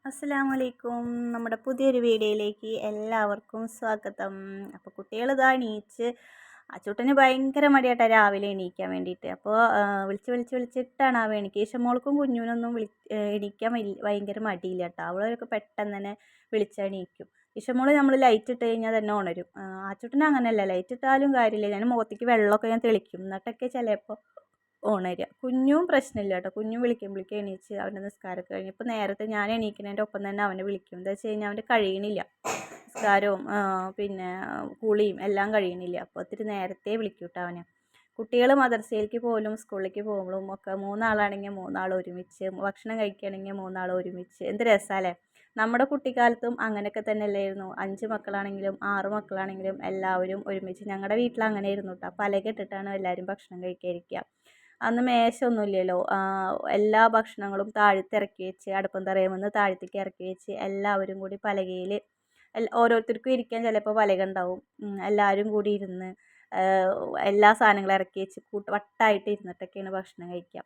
അസ്സലാമലൈക്കും. നമ്മുടെ പുതിയൊരു വീഡിയോയിലേക്ക് എല്ലാവർക്കും സ്വാഗതം. അപ്പോൾ കുട്ടികൾ ഇതാ എണീച്ച് അച്ചൂട്ടന് ഭയങ്കര മടിയാട്ടാ രാവിലെ എണീക്കാൻ വേണ്ടിയിട്ട്. അപ്പോൾ വിളിച്ചിട്ടാണ് അവൻ എണീക്കുക. ഇശമോൾക്കും കുഞ്ഞുവിനൊന്നും എണീക്കാൻ ഭയങ്കര മടിയില്ല കേട്ടോ. അവളൊക്കെ പെട്ടെന്ന് തന്നെ വിളിച്ചെണീക്കും. ഇശമോൾ നമ്മൾ ലൈറ്റ് ഇട്ട് കഴിഞ്ഞാൽ തന്നെ ഉണരും. അച്ചൂട്ടന് അങ്ങനെയല്ല, ലൈറ്റ് ഇട്ടാലും കാര്യമില്ല. ഞാൻ മുഖത്തേക്ക് വെള്ളമൊക്കെ ഞാൻ തെളിക്കും, എന്നിട്ടൊക്കെ ചിലപ്പോൾ ഉണരുക. കുഞ്ഞും പ്രശ്നമില്ല കേട്ടോ. കുഞ്ഞും വിളിക്കുമ്പോഴേക്കും എണീച്ച് അവൻ്റെ നിസ്കാരമൊക്കെ കഴിഞ്ഞ് ഇപ്പോൾ നേരത്തെ ഞാൻ എണീക്കുന്നതിൻ്റെ ഒപ്പം തന്നെ അവനെ വിളിക്കും. എന്താ വെച്ച് കഴിഞ്ഞാൽ അവൻ്റെ കഴിയണില്ല, നിസ്കാരവും പിന്നെ കുളിയും എല്ലാം കഴിയണില്ല. അപ്പോൾ ഒത്തിരി നേരത്തെ വിളിക്കും കേട്ടോ അവനെ. കുട്ടികൾ മദ്രസയിലേക്ക് പോലും സ്കൂളിലേക്ക് പോകുമ്പോഴും ഒക്കെ മൂന്നാളാണെങ്കിൽ മൂന്നാൾ ഒരുമിച്ച്, ഭക്ഷണം കഴിക്കുകയാണെങ്കിൽ മൂന്നാൾ ഒരുമിച്ച്. എന്ത് രസമല്ലേ. നമ്മുടെ കുട്ടിക്കാലത്തും അങ്ങനെയൊക്കെ തന്നെ അല്ലായിരുന്നു. 5 മക്കളാണെങ്കിലും 6 മക്കളാണെങ്കിലും എല്ലാവരും ഒരുമിച്ച്. ഞങ്ങളുടെ വീട്ടിൽ അങ്ങനെ ആയിരുന്നു കേട്ടോ. പലക ഇട്ടിട്ടാണ് എല്ലാവരും ഭക്ഷണം കഴിക്കാതിരിക്കുക. അന്ന് മേശയൊന്നുമില്ലല്ലോ. എല്ലാ ഭക്ഷണങ്ങളും താഴത്ത് ഇറക്കി വെച്ച്, അടുപ്പം തറയുമെന്ന് താഴത്തേക്ക് ഇറക്കി വെച്ച് എല്ലാവരും കൂടി പലകയിൽ ഓരോരുത്തർക്കും ഇരിക്കാൻ ചിലപ്പോൾ പലക ഉണ്ടാവും. എല്ലാവരും കൂടി ഇരുന്ന് എല്ലാ സാധനങ്ങളും ഇറക്കി വെച്ച് വട്ടായിട്ട് ഇരുന്നിട്ടൊക്കെയാണ് ഭക്ഷണം കഴിക്കുക.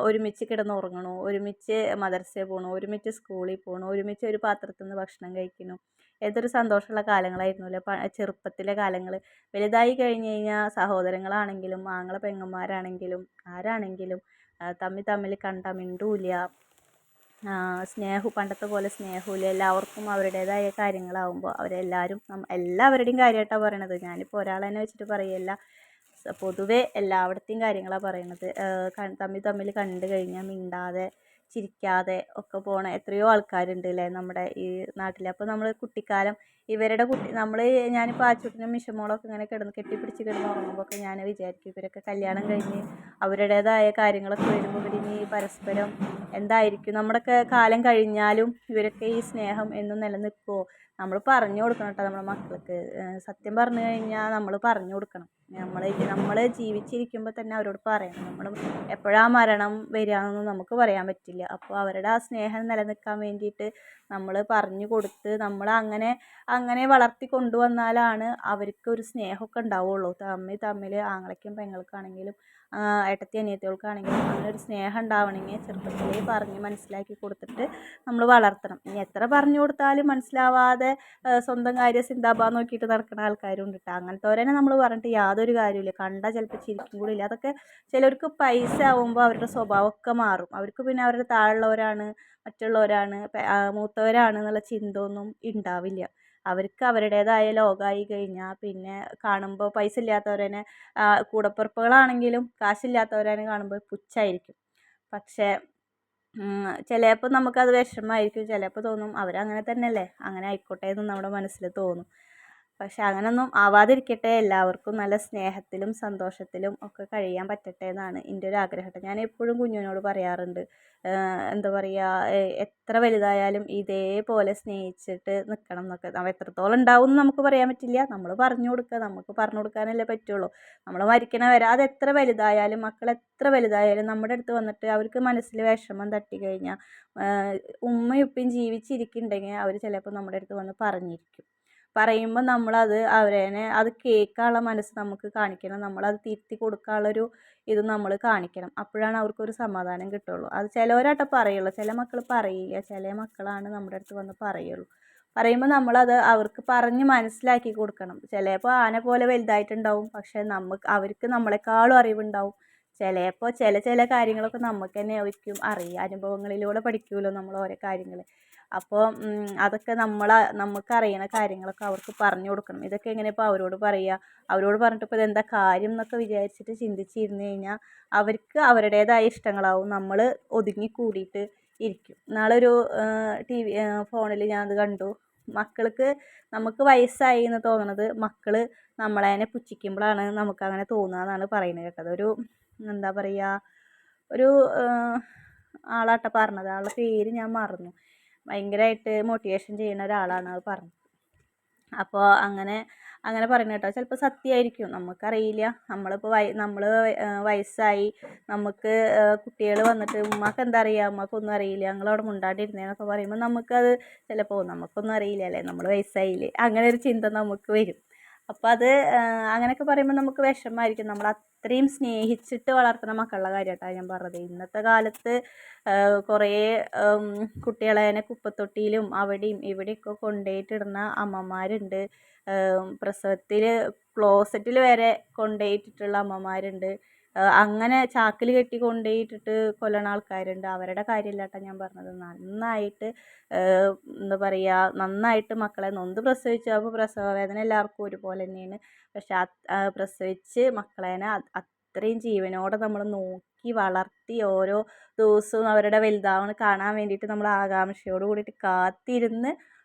ഒരുമിച്ച് കിടന്നുറങ്ങണു, ഒരുമിച്ച് മദ്രസയിൽ പോകണു, ഒരുമിച്ച് സ്കൂളിൽ പോകണു, ഒരുമിച്ച് ഒരു പാത്രത്തിൽ നിന്ന് ഭക്ഷണം കഴിക്കുന്നു. ഏതൊരു സന്തോഷമുള്ള കാലങ്ങളായിരുന്നല്ലോ ചെറുപ്പത്തിലെ കാലങ്ങൾ. വലുതായി കഴിഞ്ഞ് കഴിഞ്ഞാൽ സഹോദരങ്ങളാണെങ്കിലും പെങ്ങന്മാരാണെങ്കിലും ആരാണെങ്കിലും തമ്മിൽ കണ്ടാൽ മിണ്ടൂല. പണ്ടത്തെ പോലെ സ്നേഹമില്ല. എല്ലാവർക്കും അവരുടേതായ കാര്യങ്ങളാവുമ്പോൾ എല്ലാവരുടെയും കാര്യമായിട്ടാണ് പറയണത്. ഞാനിപ്പോൾ ഒരാളെന്നെ വെച്ചിട്ട് പറയല്ല, പൊതുവെ എല്ലായിടത്തെയും കാര്യങ്ങളാണ് പറയണത്. തമ്മിൽ കണ്ടു കഴിഞ്ഞാൽ മിണ്ടാതെ ചിരിക്കാതെ ഒക്കെ പോണ എത്രയോ ആൾക്കാരുണ്ട് അല്ലേ നമ്മുടെ ഈ നാട്ടിൽ. അപ്പോൾ നമ്മൾ കുട്ടിക്കാലം ഞാനിപ്പോൾ ആച്ചൂട്ടിനും മിഷമോളൊക്കെ ഇങ്ങനെ കെട്ടിപ്പിടിച്ച് കിടന്ന് ഉറങ്ങുമ്പോൾ ഞാൻ വിചാരിക്കും, ഇവരൊക്കെ കല്യാണം കഴിഞ്ഞ് അവരുടേതായ കാര്യങ്ങളൊക്കെ വരുമ്പോൾ ഇവരിനി പരസ്പരം എന്തായിരിക്കും, നമ്മുടെയൊക്കെ കാലം കഴിഞ്ഞാലും ഇവരൊക്കെ ഈ സ്നേഹം എന്നും നിലനിൽക്കുമോ. നമ്മൾ പറഞ്ഞു കൊടുക്കണം കേട്ടോ നമ്മുടെ മക്കൾക്ക്. സത്യം പറഞ്ഞു കഴിഞ്ഞാൽ നമ്മൾ പറഞ്ഞു കൊടുക്കണം. നമ്മൾ ജീവിച്ചിരിക്കുമ്പോൾ തന്നെ അവരോട് പറയണം. നമ്മൾ എപ്പോഴാണ് മരണം വരികയെന്നൊന്നും നമുക്ക് പറയാൻ പറ്റില്ല. അപ്പോൾ അവരുടെ ആ സ്നേഹം നിലനിൽക്കാൻ വേണ്ടിയിട്ട് നമ്മൾ പറഞ്ഞു കൊടുത്ത് അങ്ങനെ വളർത്തി കൊണ്ടുവന്നാലാണ് അവർക്കൊരു സ്നേഹമൊക്കെ ഉണ്ടാവുള്ളൂ. തമ്മിൽ ആങ്ങളയ്ക്കും പെങ്ങൾക്കാണെങ്കിലും ഏട്ടത്തി അനിയത്തികൾക്കാണെങ്കിലും അങ്ങനെ ഒരു സ്നേഹം ഉണ്ടാവണമെങ്കിൽ ചെറുപ്പത്തിലേ പറഞ്ഞ് മനസ്സിലാക്കി കൊടുത്തിട്ട് നമ്മൾ വളർത്തണം. ഇനി എത്ര പറഞ്ഞു കൊടുത്താലും മനസ്സിലാവാതെ സ്വന്തം കാര്യം സിന്ദാബാദ് നോക്കിയിട്ട് നടക്കുന്ന ആൾക്കാരുണ്ട് കേട്ടോ. അങ്ങനത്തെവരെ നമ്മൾ പറഞ്ഞിട്ട് യാതൊരു കാര്യമില്ല. കണ്ടാൽ ചിലപ്പോൾ ചിരിക്കും കൂടി ഇല്ല. അതൊക്കെ ചിലർക്ക് പൈസ ആവുമ്പോൾ അവരുടെ സ്വഭാവമൊക്കെ മാറും. അവർക്ക് പിന്നെ അവരുടെ താഴെയുള്ളവരാണ്, മറ്റുള്ളവരാണ്, മൂത്തവരാണ് എന്നുള്ള ചിന്ത ഒന്നും ഉണ്ടാവില്ല. അവർക്ക് അവരുടേതായ ലോകമായി കഴിഞ്ഞാൽ പിന്നെ കാണുമ്പോൾ പൈസ ഇല്ലാത്തവരനെ കൂടപ്പിറപ്പുകളാണെങ്കിലും കാശില്ലാത്തവരെ കാണുമ്പോൾ പുച്ഛമായിരിക്കും. പക്ഷേ ചിലപ്പോൾ നമുക്കത് വിഷമമായിരിക്കും. ചിലപ്പോൾ തോന്നും അവരങ്ങനെ തന്നെയല്ലേ, അങ്ങനെ ആയിക്കോട്ടെ എന്ന് നമ്മുടെ മനസ്സിൽ തോന്നും. പക്ഷെ അങ്ങനെയൊന്നും ആവാതിരിക്കട്ടെ. എല്ലാവർക്കും നല്ല സ്നേഹത്തിലും സന്തോഷത്തിലും ഒക്കെ കഴിയാൻ പറ്റട്ടെ എന്നാണ് എൻ്റെ ഒരു ആഗ്രഹം. ഞാൻ എപ്പോഴും കുഞ്ഞിനോട് പറയാറുണ്ട്, എന്താ പറയുക, എത്ര വലുതായാലും ഇതേപോലെ സ്നേഹിച്ചിട്ട് നിൽക്കണം എന്നൊക്കെ. എത്രത്തോളം ഉണ്ടാവും എന്ന് നമുക്ക് പറയാൻ പറ്റില്ല. നമ്മൾ പറഞ്ഞു കൊടുക്കുക, നമുക്ക് പറഞ്ഞു കൊടുക്കാനല്ലേ പറ്റുള്ളൂ. നമ്മൾ മരിക്കണ വരെ അത് എത്ര വലുതായാലും മക്കൾ എത്ര വലുതായാലും നമ്മുടെ അടുത്ത് വന്നിട്ട് അവർക്ക് മനസ്സിൽ വിഷമം തട്ടി കഴിഞ്ഞാൽ ഉമ്മയും ഉപ്പയും ജീവിച്ചിരിക്കുന്നുണ്ടെങ്കിൽ അവർ ചിലപ്പോൾ നമ്മുടെ അടുത്ത് വന്ന് പറഞ്ഞിരിക്കും. പറയുമ്പോൾ നമ്മളത് അത് കേൾക്കാനുള്ള മനസ്സ് നമുക്ക് കാണിക്കണം. നമ്മളത് തിരുത്തി കൊടുക്കാനുള്ളൊരു ഇത് നമ്മൾ കാണിക്കണം. അപ്പോഴാണ് അവർക്കൊരു സമാധാനം കിട്ടുള്ളൂ. അത് ചിലവരാട്ടോ പറയുള്ളൂ, ചില മക്കൾ പറയില്ല. ചില മക്കളാണ് നമ്മുടെ അടുത്ത് വന്ന് പറയുള്ളൂ. പറയുമ്പോൾ നമ്മളത് അവർക്ക് പറഞ്ഞ് മനസ്സിലാക്കി കൊടുക്കണം. ചിലപ്പോൾ ആന പോലെ വലുതായിട്ടുണ്ടാവും, പക്ഷേ അവർക്ക് നമ്മളെക്കാളും അറിവുണ്ടാവും. ചിലപ്പോൾ ചില കാര്യങ്ങളൊക്കെ നമുക്ക് തന്നെ ആയിരിക്കും അറിയുക. അനുഭവങ്ങളിലൂടെ പഠിക്കുമല്ലോ നമ്മൾ ഓരോ കാര്യങ്ങൾ. അപ്പോൾ അതൊക്കെ നമുക്കറിയണ കാര്യങ്ങളൊക്കെ അവർക്ക് പറഞ്ഞു കൊടുക്കണം. ഇതൊക്കെ എങ്ങനെ ഇപ്പോൾ അവരോട് പറയുക, അവരോട് പറഞ്ഞിട്ട് ഇപ്പോൾ ഇതെന്താ കാര്യം എന്നൊക്കെ വിചാരിച്ചിട്ട് ചിന്തിച്ചിരുന്നു കഴിഞ്ഞാൽ അവർക്ക് അവരുടേതായ ഇഷ്ടങ്ങളാവും. നമ്മൾ ഒതുങ്ങി കൂടിയിട്ട് ഇരിക്കും. നാളൊരു ഫോണിൽ ഞാനത് കണ്ടു. നമുക്ക് വയസ്സായി എന്ന് തോന്നുന്നത് മക്കൾ നമ്മളതിനെ പുച്ഛിക്കുമ്പോഴാണ് നമുക്കങ്ങനെ തോന്നുക എന്നാണ് പറയുന്നത് കേട്ടത്. എന്താ പറയുക, ഒരു ആളാട്ട പറഞ്ഞത്. ആളുടെ പേര് ഞാൻ മറന്നു. ഭയങ്കരമായിട്ട് മോട്ടിവേഷൻ ചെയ്യുന്ന ഒരാളാണ് അത് പറഞ്ഞത്. അപ്പോൾ അങ്ങനെ പറയുന്നത് കേട്ടോ. ചിലപ്പോൾ സത്യമായിരിക്കും, നമുക്കറിയില്ല. നമ്മൾ വയസ്സായി നമുക്ക് കുട്ടികൾ വന്നിട്ട് ഉമ്മാക്ക് എന്താ അറിയുക, ഉമ്മാക്കൊന്നും അറിയില്ല, ഞങ്ങളവിടെ മുണ്ടാണ്ടിരുന്നേന്നൊക്കെ പറയുമ്പോൾ നമുക്കത് ചിലപ്പോൾ നമുക്കൊന്നും അറിയില്ല അല്ലേ, നമ്മൾ വയസ്സായില്ലേ, അങ്ങനെ ഒരു ചിന്ത നമുക്ക് വരും. അപ്പോൾ അത് അങ്ങനെയൊക്കെ പറയുമ്പോൾ നമുക്ക് വിഷമമായിരിക്കും. നമ്മൾ അത്രയും സ്നേഹിച്ചിട്ട് വളർത്തുന്ന മക്കളുടെ കാര്യമായിട്ടാണ് ഞാൻ പറഞ്ഞത്. ഇന്നത്തെ കാലത്ത് കുറേ കുട്ടികളെ കുപ്പത്തൊട്ടിയിലും അവിടെയും ഇവിടെയൊക്കെ കൊണ്ടുപോയിട്ടിടുന്ന അമ്മമാരുണ്ട്. പ്രസവത്തിൽ ക്ലോസറ്റിൽ വരെ കൊണ്ടുപോയിട്ടിട്ടുള്ള അമ്മമാരുണ്ട്. അങ്ങനെ ചാക്കിൽ കെട്ടി കൊണ്ടുപോയിട്ടിട്ട് കൊല്ലണ ആൾക്കാരുണ്ട്. അവരുടെ കാര്യമല്ല കേട്ടോ ഞാൻ പറഞ്ഞത്. നന്നായിട്ട് എന്താ പറയുക, നന്നായിട്ട് മക്കളെ നൊന്ത് പ്രസവിച്ചു. അപ്പോൾ പ്രസവ വേദന എല്ലാവർക്കും ഒരുപോലെ തന്നെയാണ്. പക്ഷെ പ്രസവിച്ച് മക്കളേനെ അത്രയും ജീവനോടെ നമ്മൾ നോക്കി വളർത്തി ഓരോ ദിവസവും അവരുടെ വലുതാവണ കാണാൻ വേണ്ടിയിട്ട് നമ്മൾ ആകാംക്ഷയോട് കൂടിയിട്ട് കാത്തിരുന്ന്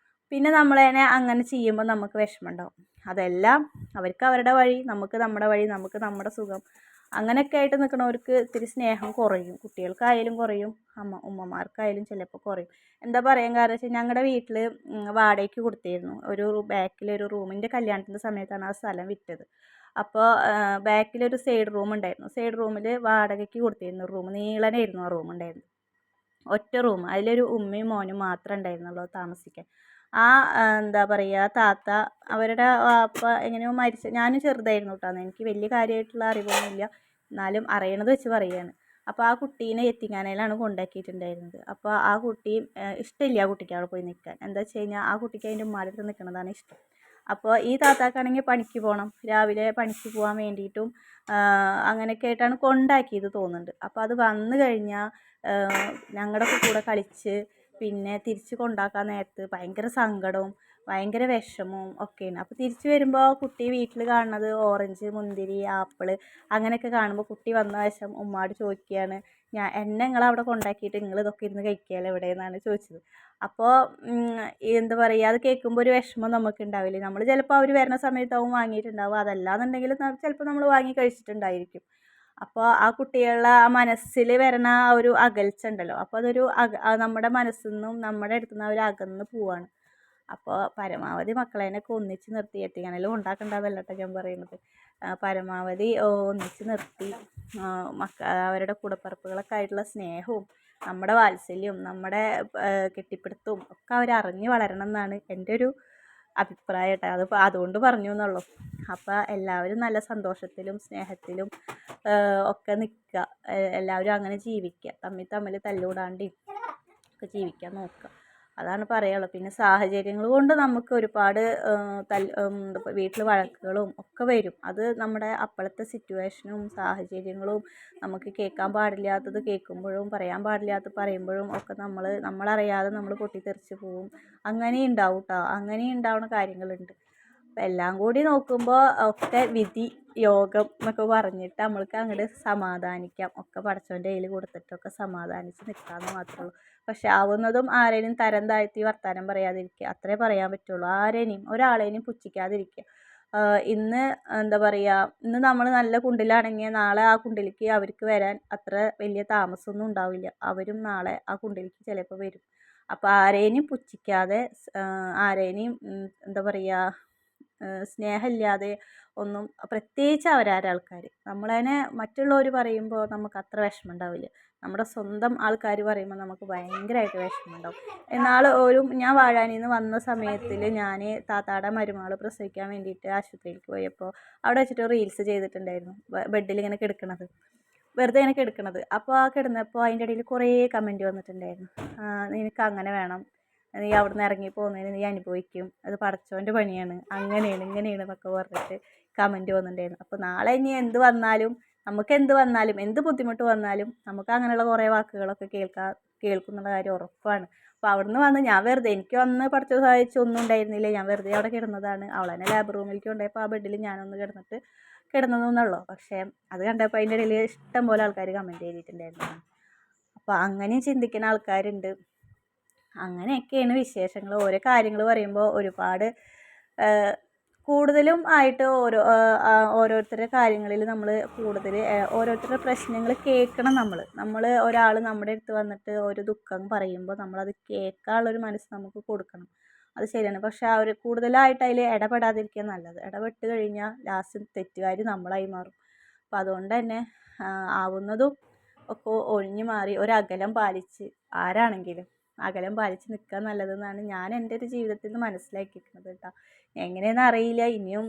പിന്നെ നമ്മളതിനെ അങ്ങനെ ചെയ്യുമ്പോൾ നമുക്ക് വിഷമമുണ്ടാവും. അതെല്ലാം അവർക്ക് അവരുടെ വഴി, നമുക്ക് നമ്മുടെ വഴി, നമുക്ക് നമ്മുടെ സുഖം, അങ്ങനെയൊക്കെ ആയിട്ട് നിൽക്കണവർക്ക് ഇത്തിരി സ്നേഹം കുറയും. കുട്ടികൾക്കായാലും കുറയും, ഉമ്മമാർക്കായാലും ചിലപ്പോൾ കുറയും. എന്താ പറയാൻ കാരണം വെച്ചാൽ ഞങ്ങളുടെ വീട്ടിൽ വാടകയ്ക്ക് കൊടുത്തിരുന്നു ഒരു ബാക്കിലൊരു റൂമിൻ്റെ കല്യാണത്തിൻ്റെ സമയത്താണ് ആ സ്ഥലം വിറ്റത്. അപ്പോൾ ബാക്കിലൊരു സൈഡ് റൂം ഉണ്ടായിരുന്നു. സൈഡ് റൂമിൽ വാടകയ്ക്ക് കൊടുത്തിരുന്നു റൂം. നീളനായിരുന്നു ആ റൂം ഉണ്ടായിരുന്നത്. ഒറ്റ റൂം. അതിലൊരു ഉമ്മയും മോനും മാത്രമേ ഉണ്ടായിരുന്നുള്ളൂ താമസിക്കാൻ. ആ എന്താ പറയുക താത്ത അവരുടെ വാപ്പ എങ്ങനെയോ മരിച്ച, ഞാനും ചെറുതായിരുന്നു കേട്ടോ. എനിക്ക് വലിയ കാര്യമായിട്ടുള്ള അറിവൊന്നുമില്ല, എന്നാലും അറിയണത് വെച്ച് പറയുകയാണ്. അപ്പോൾ ആ കുട്ടീനെ യത്തീംഖാനയിലാണ് കൊണ്ടാക്കിയിട്ടുണ്ടായിരുന്നത്. അപ്പോൾ ആ കുട്ടി ഇഷ്ടമില്ല ആ കുട്ടിക്ക് അവിടെ പോയി നിൽക്കാൻ. എന്താ വെച്ച് കഴിഞ്ഞാൽ ആ കുട്ടിക്ക് അതിൻ്റെ ഉമ്മാരുടെ അടുത്ത് നിൽക്കുന്നതാണ് ഇഷ്ടം. അപ്പോൾ ഈ താത്താക്കാണെങ്കിൽ പണിക്ക് പോകണം, രാവിലെ പണിക്ക് പോകാൻ വേണ്ടിയിട്ടും അങ്ങനെയൊക്കെ ആയിട്ടാണ് കൊണ്ടാക്കിയത് തോന്നുന്നുണ്ട്. അപ്പോൾ അത് വന്നു കഴിഞ്ഞാൽ ഞങ്ങളുടെ കൂടെ കളിച്ച് പിന്നെ തിരിച്ച് കൊണ്ടാക്കാൻ നേരത്ത് ഭയങ്കര സങ്കടവും ഭയങ്കര വിഷമവും ഒക്കെയാണ്. അപ്പോൾ തിരിച്ച് വരുമ്പോൾ കുട്ടി വീട്ടിൽ കാണുന്നത് ഓറഞ്ച്, മുന്തിരി, ആപ്പിൾ അങ്ങനെയൊക്കെ കാണുമ്പോൾ കുട്ടി വന്ന വശം ഉമ്മാട് ചോദിക്കുകയാണ്, എന്നെ നിങ്ങളവിടെ കൊണ്ടാക്കിയിട്ട് നിങ്ങൾ ഇതൊക്കെ ഇരുന്ന് കഴിക്കുകയല്ലേ ഇവിടെ എന്നാണ് ചോദിച്ചത്. അപ്പോൾ എന്താ പറയുക, അത് കേൾക്കുമ്പോൾ ഒരു വിഷമം നമുക്ക് ഉണ്ടാവില്ലേ. നമ്മൾ ചിലപ്പോൾ അവർ വരുന്ന സമയത്താവും വാങ്ങിയിട്ടുണ്ടാവും, അതല്ലാന്നുണ്ടെങ്കിൽ ചിലപ്പോൾ നമ്മൾ വാങ്ങി കഴിച്ചിട്ടുണ്ടായിരിക്കും. അപ്പോൾ ആ കുട്ടികളുടെ ആ മനസ്സിൽ വരണ ആ ഒരു അകൽച്ച ഉണ്ടല്ലോ, അപ്പോൾ അതൊരു നമ്മുടെ മനസ്സിൽ നിന്നും നമ്മുടെ അടുത്തു നിന്ന് അവർ അകന്ന് പോവാണ്. അപ്പോൾ പരമാവധി മക്കളേനൊക്കെ ഒന്നിച്ച് നിർത്തി, യത്തീംഖാനയിൽ ഉണ്ടാക്കണ്ടെന്നല്ല കേട്ടോ ഞാൻ പറയുന്നത്, പരമാവധി ഒന്നിച്ച് നിർത്തി അവരുടെ കൂടപ്പിറപ്പുകളൊക്കെ ആയിട്ടുള്ള സ്നേഹവും നമ്മുടെ വാത്സല്യവും നമ്മുടെ കെട്ടിപ്പിടുത്തവും ഒക്കെ അവരറിഞ്ഞ് വളരണം എന്നാണ് എൻ്റെ ഒരു അഭിപ്രായം കേട്ടോ. അതുകൊണ്ട് പറഞ്ഞു എന്നുള്ളൂ. അപ്പോൾ എല്ലാവരും നല്ല സന്തോഷത്തിലും സ്നേഹത്തിലും ഒക്കെ നിൽക്കുക, എല്ലാവരും അങ്ങനെ ജീവിക്കുക, തമ്മിൽ തല്ലുകൂടാണ്ട് ഒക്കെ ജീവിക്കാൻ നോക്കുക, അതാണ് പറയാനുള്ളത്. പിന്നെ സാഹചര്യങ്ങൾ കൊണ്ട് നമുക്ക് ഒരുപാട് വീട്ടിൽ വഴക്കുകളും ഒക്കെ വരും. അത് നമ്മുടെ അപ്പോഴത്തെ സിറ്റുവേഷനും സാഹചര്യങ്ങളും നമുക്ക് കേൾക്കാൻ പാടില്ലാത്തത് കേൾക്കുമ്പോഴും പറയാൻ പാടില്ലാത്തത് പറയുമ്പോഴും ഒക്കെ നമ്മളറിയാതെ നമ്മൾ പൊട്ടിത്തെറിച്ച് പോവും. അങ്ങനെ ഉണ്ടാവും കേട്ടോ, അങ്ങനെ ഉണ്ടാവുന്ന കാര്യങ്ങളുണ്ട്. അപ്പം എല്ലാം കൂടി നോക്കുമ്പോൾ ഒക്കെ വിധി, യോഗം എന്നൊക്കെ പറഞ്ഞിട്ട് നമ്മൾക്ക് അങ്ങോട്ട് സമാധാനിക്കാം. ഒക്കെ പടച്ചവൻ്റെ കയ്യിൽ കൊടുത്തിട്ടൊക്കെ സമാധാനിച്ച് നിൽക്കാമെന്ന് മാത്രമേ ഉള്ളൂ. പക്ഷെ ആവുന്നതും ആരെയും തരം താഴ്ത്തി വർത്താനം പറയാതിരിക്കുക, അത്രേ പറയാൻ പറ്റുള്ളൂ. ഒരാളെയും പുച്ഛിക്കാതിരിക്കുക. ഇന്ന് എന്താ പറയുക, ഇന്ന് നമ്മൾ നല്ല കുണ്ടിലാണെങ്കിൽ നാളെ ആ കുണ്ടിലേക്ക് അവർക്ക് വരാൻ അത്ര വലിയ താമസമൊന്നും ഉണ്ടാവില്ല. അവരും നാളെ ആ കുണ്ടിലേക്ക് ചിലപ്പോൾ വരും. അപ്പോൾ ആരെയും പുച്ഛിക്കാതെ ആരെയും എന്താ പറയുക, സ്നേഹമില്ലാതെ ഒന്നും, പ്രത്യേകിച്ച് ആൾക്കാർ നമ്മളതിനെ മറ്റുള്ളവർ പറയുമ്പോൾ നമുക്ക് അത്ര വിഷമം ഉണ്ടാവില്ല. നമ്മുടെ സ്വന്തം ആൾക്കാർ പറയുമ്പോൾ നമുക്ക് ഭയങ്കരമായിട്ട് വിഷമമുണ്ടാവും. ഞാൻ വാഴാനിയിൽ നിന്ന് വന്ന സമയത്തിൽ ഞാൻ താത്താടെ മരുമകൾ പ്രസവിക്കാൻ വേണ്ടിയിട്ട് ആശുപത്രിയിലേക്ക് പോയപ്പോൾ അവിടെ വെച്ചിട്ട് റീൽസ് ചെയ്തിട്ടുണ്ടായിരുന്നു, ബെഡിൽ ഇങ്ങനെ കിടക്കണത്, വെറുതെ ഇങ്ങനെ കിടക്കണത്. അപ്പോൾ ആ കിടന്നപ്പോൾ അതിൻ്റെ ഇടയിൽ കുറേ കമൻറ്റ് വന്നിട്ടുണ്ടായിരുന്നു. നിനക്ക് അങ്ങനെ വേണം, നീ അവിടെ നിന്ന് ഇറങ്ങി പോകുന്നതിന് നീ അനുഭവിക്കും, അത് പടച്ചവൻ്റെ പണിയാണ്, അങ്ങനെയാണ് ഇങ്ങനെയാണ് എന്നൊക്കെ പറഞ്ഞിട്ട് കമൻറ്റ് വന്നിട്ടുണ്ടായിരുന്നു. അപ്പോൾ നാളെ ഇനി എന്ത് വന്നാലും എന്ത് ബുദ്ധിമുട്ട് വന്നാലും നമുക്ക് അങ്ങനെയുള്ള കുറേ വാക്കുകളൊക്കെ കേൾക്കുന്നുള്ള കാര്യം ഉറപ്പാണ്. അപ്പോൾ അവിടെ നിന്ന് വന്ന് ഞാൻ വെറുതെ, എനിക്ക് വന്ന് പഠിച്ച സഹായിച്ച് ഒന്നും ഉണ്ടായിരുന്നില്ല, ഞാൻ വെറുതെ അവിടെ കിടന്നതാണ്. അവളെന്നെ ലാബ് റൂമിലേക്ക് കൊണ്ടുപോയപ്പോൾ ആ ബെഡിൽ ഞാനൊന്ന് കിടന്നതെന്നുള്ളൂ. പക്ഷേ അത് കണ്ടപ്പോൾ അതിൻ്റെ ഇടയിൽ ഇഷ്ടം പോലെ ആൾക്കാർ കമൻറ്റ് ചെയ്തിട്ടുണ്ടായിരുന്നു. അപ്പോൾ അങ്ങനെയും ചിന്തിക്കുന്ന ആൾക്കാരുണ്ട്. അങ്ങനെയൊക്കെയാണ് വിശേഷങ്ങൾ. ഓരോ കാര്യങ്ങൾ പറയുമ്പോൾ ഒരുപാട് കൂടുതലും ആയിട്ട് ഓരോരുത്തരുടെ കാര്യങ്ങളിൽ നമ്മൾ കൂടുതൽ ഓരോരുത്തരുടെ പ്രശ്നങ്ങൾ കേൾക്കണം. നമ്മൾ ഒരാൾ നമ്മുടെ അടുത്ത് വന്നിട്ട് ഒരു ദുഃഖം പറയുമ്പോൾ നമ്മളത് കേൾക്കാനുള്ളൊരു മനസ്സ് നമുക്ക് കൊടുക്കണം. അത് ശരിയാണ്. പക്ഷെ അവർ കൂടുതലായിട്ട് അതിൽ ഇടപെടാതിരിക്കുക നല്ലത്. ഇടപെട്ട് കഴിഞ്ഞാൽ ലാസ്റ്റ് തെറ്റുകാർ നമ്മളായി മാറും. അപ്പോൾ അതുകൊണ്ട് തന്നെ ആവുന്നതും ഒക്കെ ഒഴിഞ്ഞു മാറി ഒരകലം പാലിച്ച് ആരാണെങ്കിലും അകലം പാലിച്ച് നിൽക്കുക നല്ലതെന്നാണ് ഞാൻ എൻ്റെ ഒരു ജീവിതത്തിൽ നിന്ന് മനസ്സിലാക്കിയിരിക്കുന്നത് കേട്ടോ. എങ്ങനെയെന്ന് അറിയില്ല, ഇനിയും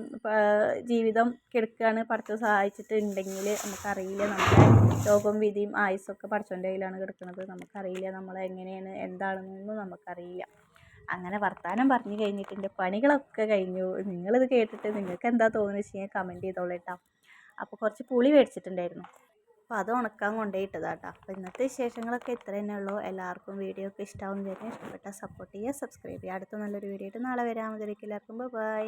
ജീവിതം കിടക്കുകയാണ് പടച്ചോൻ സഹായിച്ചിട്ടുണ്ടെങ്കിൽ നമുക്കറിയില്ല. നമ്മുടെ യോഗവും വിധിയും ആയുസ്സൊക്കെ പടച്ചോൻ്റെ കയ്യിലാണ് കിടക്കുന്നത്. നമുക്കറിയില്ല നമ്മളെങ്ങനെയാണ് എന്താണെന്നൊന്നും നമുക്കറിയില്ല. അങ്ങനെ വർത്താനം പറഞ്ഞു കഴിഞ്ഞിട്ട് എൻ്റെ പണികളൊക്കെ കഴിഞ്ഞു. നിങ്ങളിത് കേട്ടിട്ട് നിങ്ങൾക്ക് എന്താ തോന്നുന്നത് വെച്ച് കഴിഞ്ഞാൽ കമൻറ്റ് ചെയ്തോളൂ കേട്ടോ. അപ്പോൾ കുറച്ച് പുളി മേടിച്ചിട്ടുണ്ടായിരുന്നു, അപ്പോൾ അത് ഉണക്കാൻ കൊണ്ടുപോയിട്ടതാട്ടോ. അപ്പോൾ ഇന്നത്തെ വിശേഷങ്ങളൊക്കെ ഇത്ര തന്നെ ഉള്ളൂ. എല്ലാവർക്കും വീഡിയോ ഒക്കെ ഇഷ്ടമാവും. ഇഷ്ടപ്പെട്ടാൽ സപ്പോർട്ട് ചെയ്യുക, സബ്സ്ക്രൈബ് ചെയ്യുക. അടുത്ത നല്ലൊരു വീഡിയോ ആയിട്ട് നാളെ വരാം. അതിലേക്ക് എല്ലാവർക്കും ബൈ.